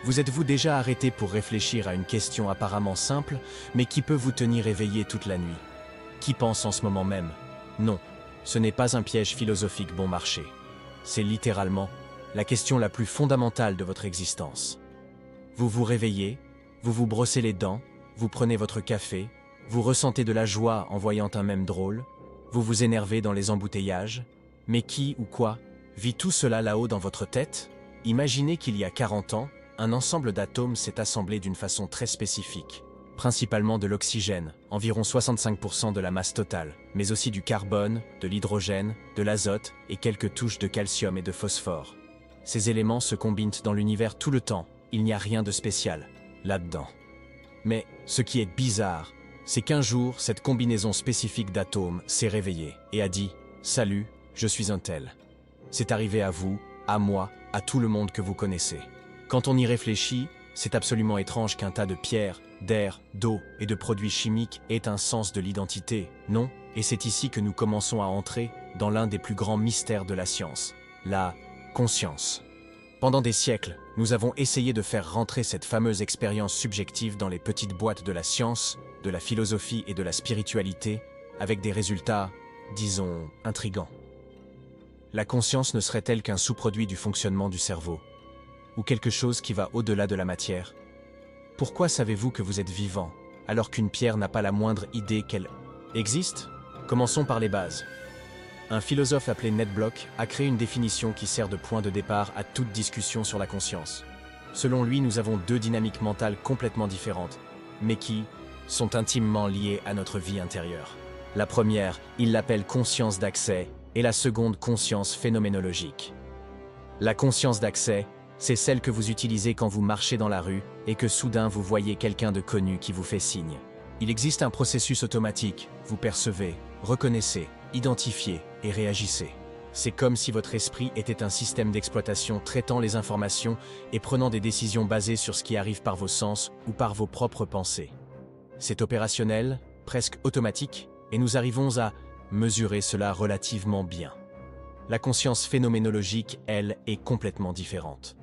Vous êtes-vous déjà arrêté pour réfléchir à une question apparemment simple, mais qui peut vous tenir éveillé toute la nuit? Qui pense en ce moment même? Non, ce n'est pas un piège philosophique bon marché. C'est littéralement la question la plus fondamentale de votre existence. Vous vous réveillez, vous vous brossez les dents, vous prenez votre café, vous ressentez de la joie en voyant un mème drôle, vous vous énervez dans les embouteillages, mais qui ou quoi vit tout cela là-haut dans votre tête? Imaginez qu'il y a 40 ans, un ensemble d'atomes s'est assemblé d'une façon très spécifique, principalement de l'oxygène, environ 65% de la masse totale, mais aussi du carbone, de l'hydrogène, de l'azote et quelques touches de calcium et de phosphore. Ces éléments se combinent dans l'univers tout le temps, il n'y a rien de spécial là-dedans. Mais ce qui est bizarre, c'est qu'un jour, cette combinaison spécifique d'atomes s'est réveillée et a dit « Salut, je suis un tel ». C'est arrivé à vous, à moi, à tout le monde que vous connaissez. Quand on y réfléchit, c'est absolument étrange qu'un tas de pierres, d'air, d'eau et de produits chimiques ait un sens de l'identité, non? Et c'est ici que nous commençons à entrer dans l'un des plus grands mystères de la science, la conscience. Pendant des siècles, nous avons essayé de faire rentrer cette fameuse expérience subjective dans les petites boîtes de la science, de la philosophie et de la spiritualité, avec des résultats, disons, intrigants. La conscience ne serait-elle qu'un sous-produit du fonctionnement du cerveau? Ou quelque chose qui va au-delà de la matière? Pourquoi savez-vous que vous êtes vivant, alors qu'une pierre n'a pas la moindre idée qu'elle existe? Commençons par les bases. Un philosophe appelé Ned Block a créé une définition qui sert de point de départ à toute discussion sur la conscience. Selon lui, nous avons deux dynamiques mentales complètement différentes, mais qui sont intimement liées à notre vie intérieure. La première, il l'appelle conscience d'accès, et la seconde, conscience phénoménologique. La conscience d'accès, c'est celle que vous utilisez quand vous marchez dans la rue et que soudain vous voyez quelqu'un de connu qui vous fait signe. Il existe un processus automatique, vous percevez, reconnaissez, identifiez et réagissez. C'est comme si votre esprit était un système d'exploitation traitant les informations et prenant des décisions basées sur ce qui arrive par vos sens ou par vos propres pensées. C'est opérationnel, presque automatique, et nous arrivons à mesurer cela relativement bien. La conscience phénoménologique, elle, est complètement différente.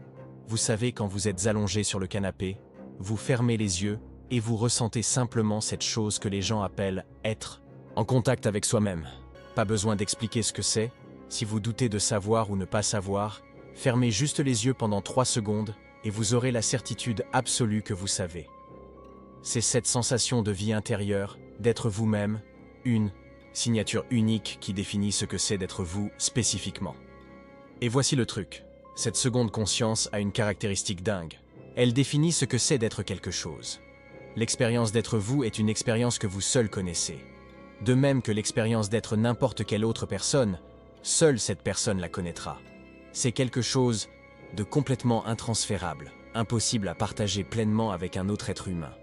Vous savez, quand vous êtes allongé sur le canapé, vous fermez les yeux et vous ressentez simplement cette chose que les gens appellent être en contact avec soi-même. Pas besoin d'expliquer ce que c'est. Si vous doutez de savoir ou ne pas savoir, fermez juste les yeux pendant 3 secondes et vous aurez la certitude absolue que vous savez. C'est cette sensation de vie intérieure, d'être vous-même, une signature unique qui définit ce que c'est d'être vous spécifiquement. Et voici le truc. Cette seconde conscience a une caractéristique dingue. Elle définit ce que c'est d'être quelque chose. L'expérience d'être vous est une expérience que vous seul connaissez. De même que l'expérience d'être n'importe quelle autre personne, seule cette personne la connaîtra. C'est quelque chose de complètement intransférable, impossible à partager pleinement avec un autre être humain.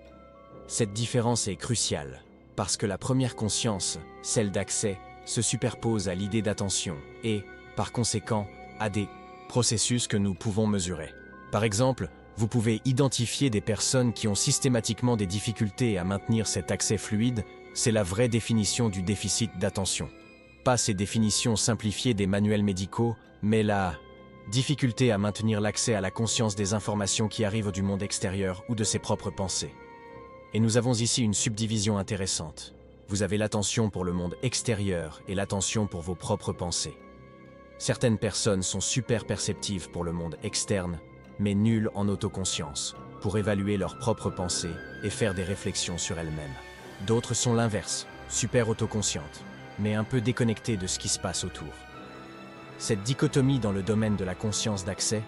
Cette différence est cruciale, parce que la première conscience, celle d'accès, se superpose à l'idée d'attention et, par conséquent, à des processus que nous pouvons mesurer. Par exemple, vous pouvez identifier des personnes qui ont systématiquement des difficultés à maintenir cet accès fluide, c'est la vraie définition du déficit d'attention. Pas ces définitions simplifiées des manuels médicaux, mais la difficulté à maintenir l'accès à la conscience des informations qui arrivent du monde extérieur ou de ses propres pensées. Et nous avons ici une subdivision intéressante. Vous avez l'attention pour le monde extérieur et l'attention pour vos propres pensées. Certaines personnes sont super perceptives pour le monde externe, mais nulles en autoconscience, pour évaluer leurs propres pensées et faire des réflexions sur elles-mêmes. D'autres sont l'inverse, super autoconscientes, mais un peu déconnectées de ce qui se passe autour. Cette dichotomie dans le domaine de la conscience d'accès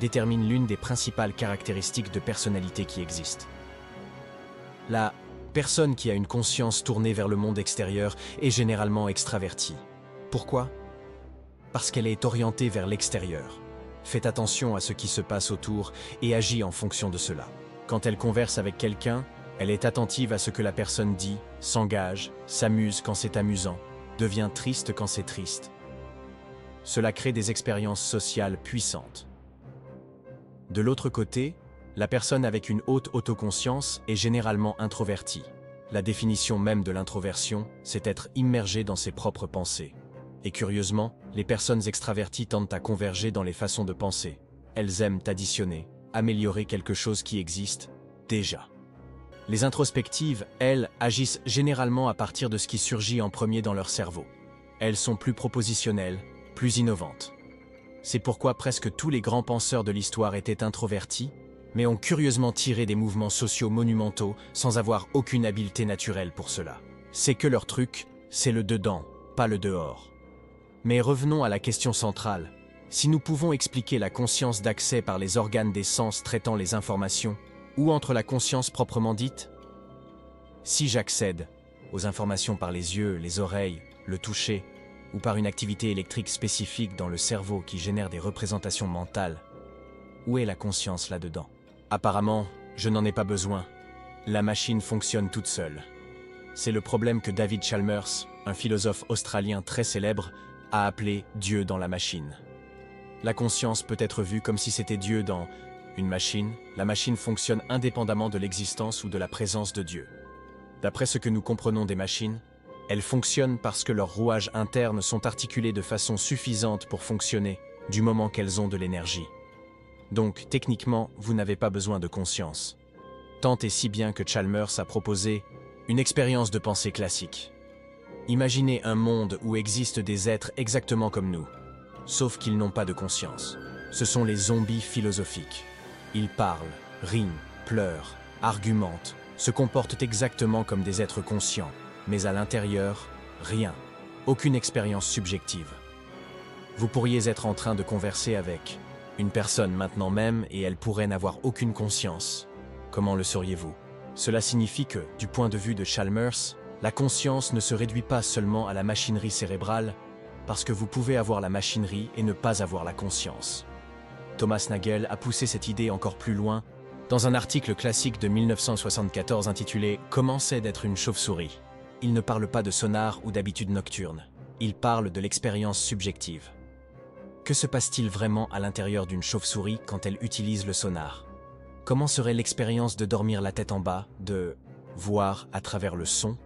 détermine l'une des principales caractéristiques de personnalité qui existent. La personne qui a une conscience tournée vers le monde extérieur est généralement extravertie. Pourquoi ? Parce qu'elle est orientée vers l'extérieur. Faites attention à ce qui se passe autour et agit en fonction de cela. Quand elle converse avec quelqu'un, elle est attentive à ce que la personne dit, s'engage, s'amuse quand c'est amusant, devient triste quand c'est triste. Cela crée des expériences sociales puissantes. De l'autre côté, la personne avec une haute autoconscience est généralement introvertie. La définition même de l'introversion, c'est être immergé dans ses propres pensées. Et curieusement, les personnes extraverties tendent à converger dans les façons de penser. Elles aiment additionner, améliorer quelque chose qui existe déjà. Les introspectives, elles, agissent généralement à partir de ce qui surgit en premier dans leur cerveau. Elles sont plus propositionnelles, plus innovantes. C'est pourquoi presque tous les grands penseurs de l'histoire étaient introvertis, mais ont curieusement tiré des mouvements sociaux monumentaux sans avoir aucune habileté naturelle pour cela. C'est que leur truc, c'est le dedans, pas le dehors. Mais revenons à la question centrale. Si nous pouvons expliquer la conscience d'accès par les organes des sens traitant les informations, ou entre la conscience proprement dite? Si j'accède aux informations par les yeux, les oreilles, le toucher, ou par une activité électrique spécifique dans le cerveau qui génère des représentations mentales, où est la conscience là-dedans? Apparemment, je n'en ai pas besoin. La machine fonctionne toute seule. C'est le problème que David Chalmers, un philosophe australien très célèbre, a appelé « Dieu dans la machine ». La conscience peut être vue comme si c'était Dieu dans une machine. La machine fonctionne indépendamment de l'existence ou de la présence de Dieu. D'après ce que nous comprenons des machines, elles fonctionnent parce que leurs rouages internes sont articulés de façon suffisante pour fonctionner, du moment qu'elles ont de l'énergie. Donc, techniquement, vous n'avez pas besoin de conscience. Tant et si bien que Chalmers a proposé une expérience de pensée classique. Imaginez un monde où existent des êtres exactement comme nous, sauf qu'ils n'ont pas de conscience. Ce sont les zombies philosophiques. Ils parlent, rient, pleurent, argumentent, se comportent exactement comme des êtres conscients, mais à l'intérieur, rien, aucune expérience subjective. Vous pourriez être en train de converser avec une personne maintenant même et elle pourrait n'avoir aucune conscience. Comment le sauriez-vous? Cela signifie que, du point de vue de Chalmers, la conscience ne se réduit pas seulement à la machinerie cérébrale, parce que vous pouvez avoir la machinerie et ne pas avoir la conscience. Thomas Nagel a poussé cette idée encore plus loin dans un article classique de 1974 intitulé « Comment c'est d'être une chauve-souris ». Il ne parle pas de sonar ou d'habitude nocturne, il parle de l'expérience subjective. Que se passe-t-il vraiment à l'intérieur d'une chauve-souris quand elle utilise le sonar? Comment serait l'expérience de dormir la tête en bas, de voir à travers le son?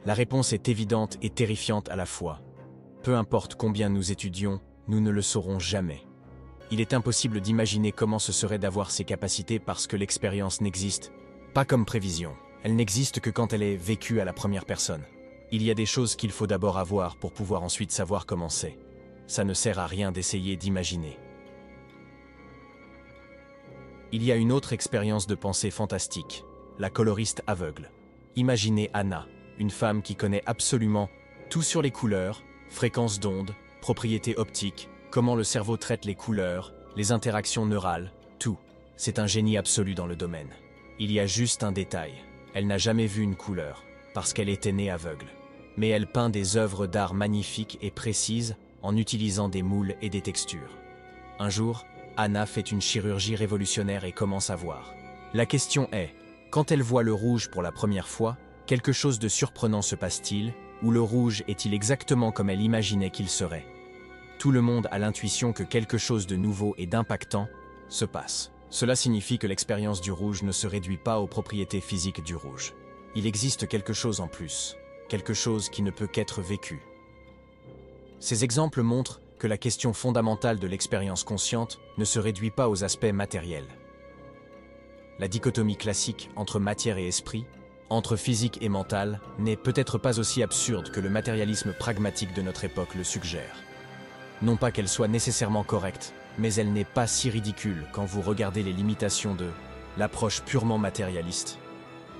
La réponse est évidente et terrifiante à la fois. Peu importe combien nous étudions, nous ne le saurons jamais. Il est impossible d'imaginer comment ce serait d'avoir ces capacités parce que l'expérience n'existe pas comme prévision. Elle n'existe que quand elle est vécue à la première personne. Il y a des choses qu'il faut d'abord avoir pour pouvoir ensuite savoir comment c'est. Ça ne sert à rien d'essayer d'imaginer. Il y a une autre expérience de pensée fantastique, la coloriste aveugle. Imaginez Anna, une femme qui connaît absolument tout sur les couleurs, fréquences d'ondes, propriétés optiques, comment le cerveau traite les couleurs, les interactions neurales, tout. C'est un génie absolu dans le domaine. Il y a juste un détail. Elle n'a jamais vu une couleur, parce qu'elle était née aveugle. Mais elle peint des œuvres d'art magnifiques et précises en utilisant des moules et des textures. Un jour, Anna fait une chirurgie révolutionnaire et commence à voir. La question est, quand elle voit le rouge pour la première fois, quelque chose de surprenant se passe-t-il, ou le rouge est-il exactement comme elle imaginait qu'il serait? Tout le monde a l'intuition que quelque chose de nouveau et d'impactant se passe. Cela signifie que l'expérience du rouge ne se réduit pas aux propriétés physiques du rouge. Il existe quelque chose en plus, quelque chose qui ne peut qu'être vécu. Ces exemples montrent que la question fondamentale de l'expérience consciente ne se réduit pas aux aspects matériels. La dichotomie classique entre matière et esprit, entre physique et mental, n'est peut-être pas aussi absurde que le matérialisme pragmatique de notre époque le suggère. Non pas qu'elle soit nécessairement correcte, mais elle n'est pas si ridicule quand vous regardez les limitations de l'approche purement matérialiste.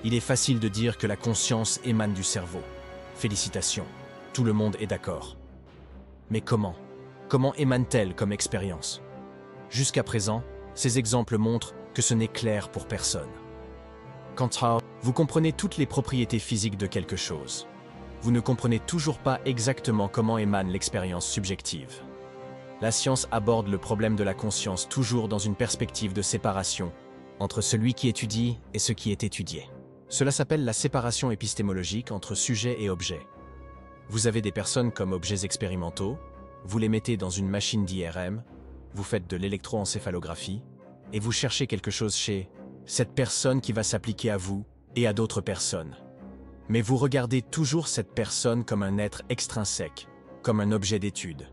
Il est facile de dire que la conscience émane du cerveau. Félicitations, tout le monde est d'accord. Mais comment? Comment émane-t-elle comme expérience? Jusqu'à présent, ces exemples montrent que ce n'est clair pour personne. Quant à vous comprenez toutes les propriétés physiques de quelque chose. Vous ne comprenez toujours pas exactement comment émane l'expérience subjective. La science aborde le problème de la conscience toujours dans une perspective de séparation entre celui qui étudie et ce qui est étudié. Cela s'appelle la séparation épistémologique entre sujet et objet. Vous avez des personnes comme objets expérimentaux, vous les mettez dans une machine d'IRM, vous faites de l'électroencéphalographie, et vous cherchez quelque chose chez cette personne qui va s'appliquer à vous et à d'autres personnes. Mais vous regardez toujours cette personne comme un être extrinsèque, comme un objet d'étude.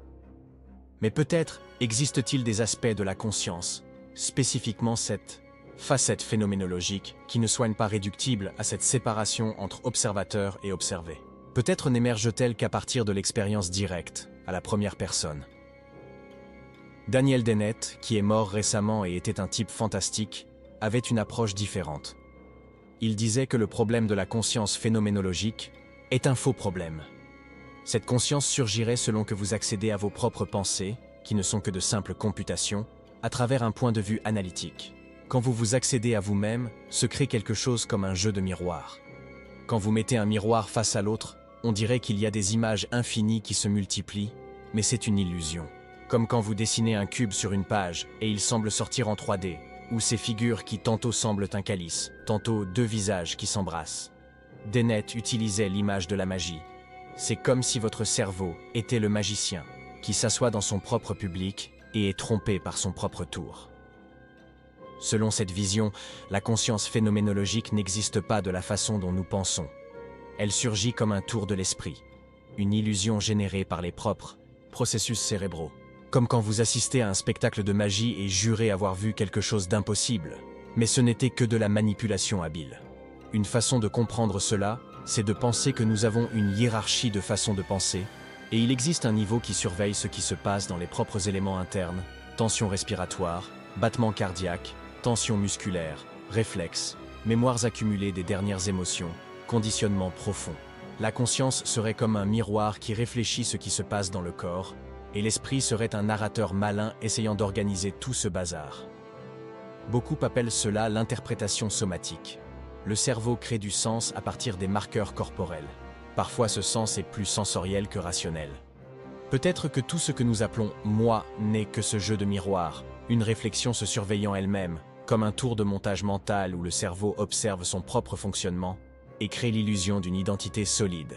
Mais peut-être existe-t-il des aspects de la conscience spécifiquement cette facette phénoménologique qui ne soigne pas réductible à cette séparation entre observateur et observé. Peut-être n'émerge-t-elle qu'à partir de l'expérience directe, à la première personne. Daniel Dennett, qui est mort récemment et était un type fantastique, avait une approche différente. Il disait que le problème de la conscience phénoménologique est un faux problème. Cette conscience surgirait selon que vous accédez à vos propres pensées, qui ne sont que de simples computations, à travers un point de vue analytique. Quand vous vous accédez à vous-même, se crée quelque chose comme un jeu de miroir. Quand vous mettez un miroir face à l'autre, on dirait qu'il y a des images infinies qui se multiplient, mais c'est une illusion. Comme quand vous dessinez un cube sur une page et il semble sortir en 3D, ou ces figures qui tantôt semblent un calice, tantôt deux visages qui s'embrassent. Dennett utilisait l'image de la magie. C'est comme si votre cerveau était le magicien, qui s'assoit dans son propre public et est trompé par son propre tour. Selon cette vision, la conscience phénoménologique n'existe pas de la façon dont nous pensons. Elle surgit comme un tour de l'esprit, une illusion générée par les propres processus cérébraux. Comme quand vous assistez à un spectacle de magie et jurez avoir vu quelque chose d'impossible, mais ce n'était que de la manipulation habile. Une façon de comprendre cela, c'est de penser que nous avons une hiérarchie de façons de penser, et il existe un niveau qui surveille ce qui se passe dans les propres éléments internes, tension respiratoire, battement cardiaque, tension musculaire, réflexes, mémoires accumulées des dernières émotions, conditionnement profond. La conscience serait comme un miroir qui réfléchit ce qui se passe dans le corps, et l'esprit serait un narrateur malin essayant d'organiser tout ce bazar. Beaucoup appellent cela l'interprétation somatique. Le cerveau crée du sens à partir des marqueurs corporels. Parfois ce sens est plus sensoriel que rationnel. Peut-être que tout ce que nous appelons « moi » n'est que ce jeu de miroir, une réflexion se surveillant elle-même, comme un tour de montage mental où le cerveau observe son propre fonctionnement et crée l'illusion d'une identité solide.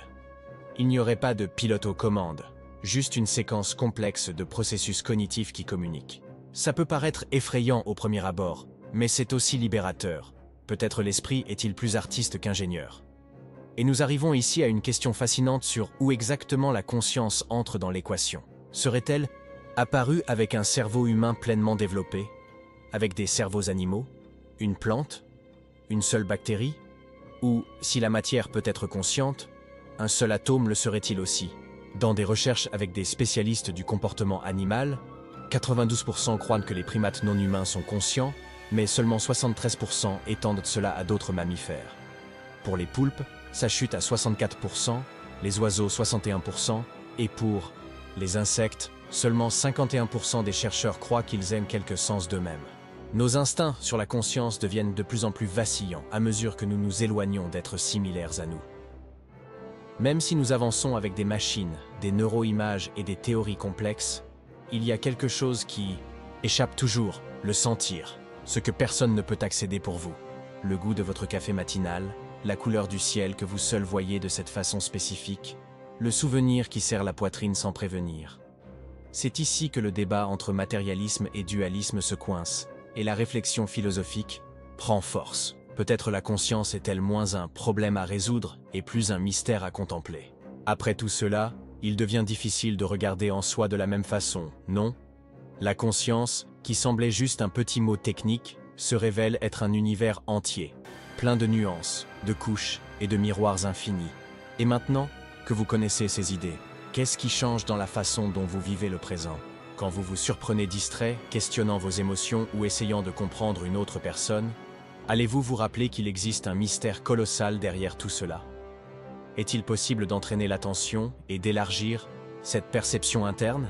Il n'y aurait pas de pilote aux commandes, juste une séquence complexe de processus cognitifs qui communiquent. Ça peut paraître effrayant au premier abord, mais c'est aussi libérateur. Peut-être l'esprit est-il plus artiste qu'ingénieur. Et nous arrivons ici à une question fascinante sur où exactement la conscience entre dans l'équation. Serait-elle apparue avec un cerveau humain pleinement développé, avec des cerveaux animaux, une plante, une seule bactérie, ou, si la matière peut être consciente, un seul atome le serait-il aussi? Dans des recherches avec des spécialistes du comportement animal, 92% croient que les primates non humains sont conscients, mais seulement 73% étendent cela à d'autres mammifères. Pour les poulpes, ça chute à 64%, les oiseaux 61%, et pour les insectes, seulement 51% des chercheurs croient qu'ils aiment quelque sens d'eux-mêmes. Nos instincts sur la conscience deviennent de plus en plus vacillants à mesure que nous nous éloignons d'être similaires à nous. Même si nous avançons avec des machines, des neuroimages et des théories complexes, il y a quelque chose qui échappe toujours, le sentir, ce que personne ne peut accéder pour vous. Le goût de votre café matinal, la couleur du ciel que vous seul voyez de cette façon spécifique, le souvenir qui serre la poitrine sans prévenir. C'est ici que le débat entre matérialisme et dualisme se coince, et la réflexion philosophique prend force. Peut-être la conscience est-elle moins un problème à résoudre et plus un mystère à contempler. Après tout cela, il devient difficile de regarder en soi de la même façon, non? La conscience, qui semblait juste un petit mot technique, se révèle être un univers entier, plein de nuances, de couches et de miroirs infinis. Et maintenant que vous connaissez ces idées, qu'est-ce qui change dans la façon dont vous vivez le présent? Quand vous vous surprenez distrait, questionnant vos émotions ou essayant de comprendre une autre personne, allez-vous vous rappeler qu'il existe un mystère colossal derrière tout cela? Est-il possible d'entraîner l'attention et d'élargir cette perception interne?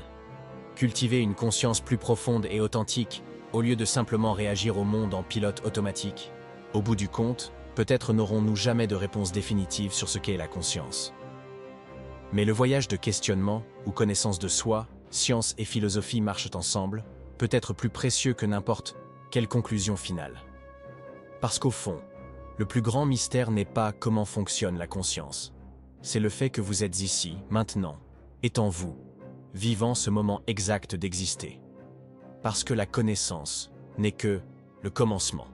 Cultiver une conscience plus profonde et authentique, au lieu de simplement réagir au monde en pilote automatique? Au bout du compte, peut-être n'aurons-nous jamais de réponse définitive sur ce qu'est la conscience. Mais le voyage de questionnement ou connaissance de soi, science et philosophie marchent ensemble, peut être plus précieux que n'importe quelle conclusion finale. Parce qu'au fond, le plus grand mystère n'est pas comment fonctionne la conscience. C'est le fait que vous êtes ici, maintenant, étant vous, vivant ce moment exact d'exister. Parce que la connaissance n'est que le commencement.